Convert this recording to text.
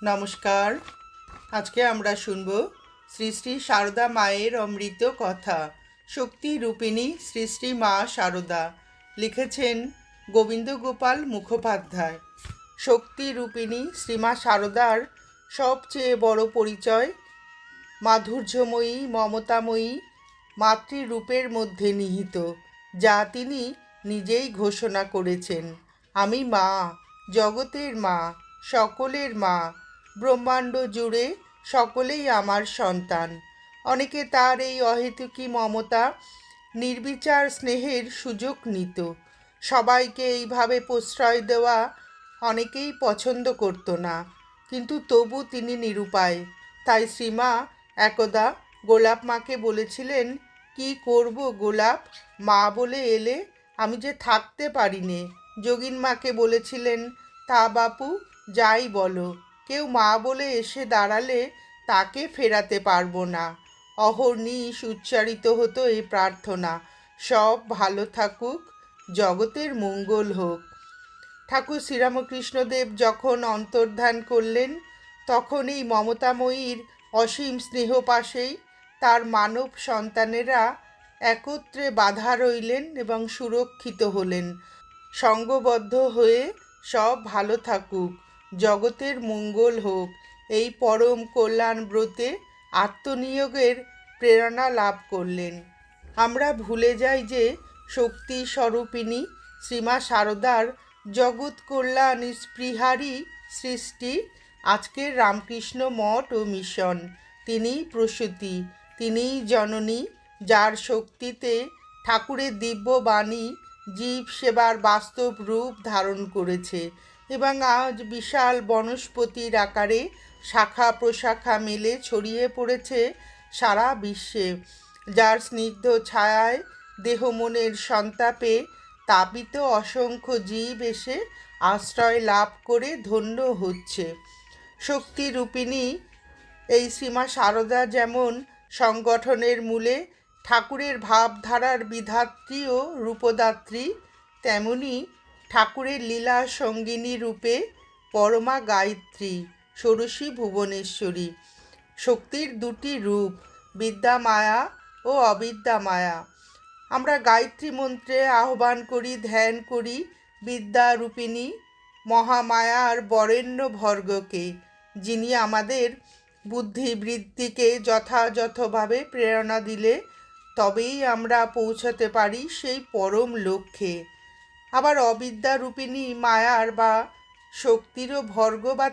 নমস্কার। আজকে আমরা শুনব শ্রী শ্রী সারদা মায়ের অমৃত কথা। শক্তি রূপিণী শ্রী শ্রী মা সারদা। লিখেছেন গোবিন্দ গোপাল মুখোপাধ্যায়। শক্তি রূপিণী শ্রীমা সারদার সবচেয়ে বড় পরিচয় মাধুর্যময়ী মমতাময়ী মাতৃরূপের মধ্যে নিহিত, যা তিনি নিজেই ঘোষণা করেছেন। আমি মা, জগতের মা, সকলের মা, ব্রহ্মাণ্ড জুড়ে সকলেই আমার সন্তান। অনেকে তার এই অহেতুকী মমতা, নির্বিচার স্নেহের সুযোগ নিত। সবাইকে এইভাবে প্রশ্রয় দেওয়া অনেকেই পছন্দ করত না, কিন্তু তবু তিনি নিরুপায়। তাই শ্রীমা একদা গোলাপ মাকে বলেছিলেন, কি করব গোলাপ, মা বলে এলে আমি যে থাকতে পারি নে। যোগিন মাকে বলেছিলেন, তা বাপু যাই বলো, কেউ মা বলে এসে দাঁড়ালে তাকে ফেরাতে পারবো না। অহর্নিশ উচ্চারিত হতো এই প্রার্থনা, সব ভালো থাকুক, জগতের মঙ্গল হোক। ঠাকুর শ্রীরামকৃষ্ণদেব যখন অন্তর্ধান করলেন, তখন এই মমতাময়ীর অসীম স্নেহপাশেই তার মানব সন্তানেরা একত্রে বাঁধা রইলেন এবং সুরক্ষিত হলেন। সঙ্গবদ্ধ হয়ে সব ভালো থাকুক, জগতের মঙ্গল হোক, এই পরম কল্যাণ ব্রতে আত্মনিয়োগের প্রেরণা লাভ করলেন। আমরা ভুলে যাই যে শক্তি স্বরূপিণী শ্রীমা সারদার জগৎ কল্যাণ স্পৃহারই সৃষ্টি আজকের রামকৃষ্ণ মঠ ও মিশন। তিনিই প্রসূতি, তিনিই জননী, যার শক্তিতে ঠাকুরের দিব্য বাণী জীব সেবার বাস্তব রূপ ধারণ করেছে এবং আজ বিশাল বনস্পতির আকারে শাখা প্রশাখা মেলে ছড়িয়ে পড়েছে সারা বিশ্বে, যার স্নিগ্ধ ছায়ায় দেহ মনের সন্তাপে তাপিত অসংখ্য জীব এসে আশ্রয় লাভ করে ধন্য হচ্ছে। শক্তি রূপিণী এই শ্রীমা সারদা যেমন সংগঠনের মূলে ঠাকুরের ভাবধারার বিধাত্রী ও রূপদাত্রী, তেমনি ঠাকুরের লীলা সঙ্গিনী রূপে পরমা গায়ত্রী ষোড়শী ভুবনেশ্বরী। শক্তির দুটি রূপ, বিদ্যা মায়া ও অবিদ্যা মায়া। আমরা গায়ত্রী মন্ত্রে আহ্বান করি, ধ্যান করি বিদ্যা রূপিণী মহামায়ার বরেণ্য ভর্গকে, যিনি আমাদের বুদ্ধিবৃত্তিকে যথাযথভাবে প্রেরণা দিলে তবেই আমরা পৌঁছাতে পারি সেই পরম লক্ষ্যে। আবার অবিদ্যা রূপিণী মায়ার বা শক্তিরও ভর্গ বা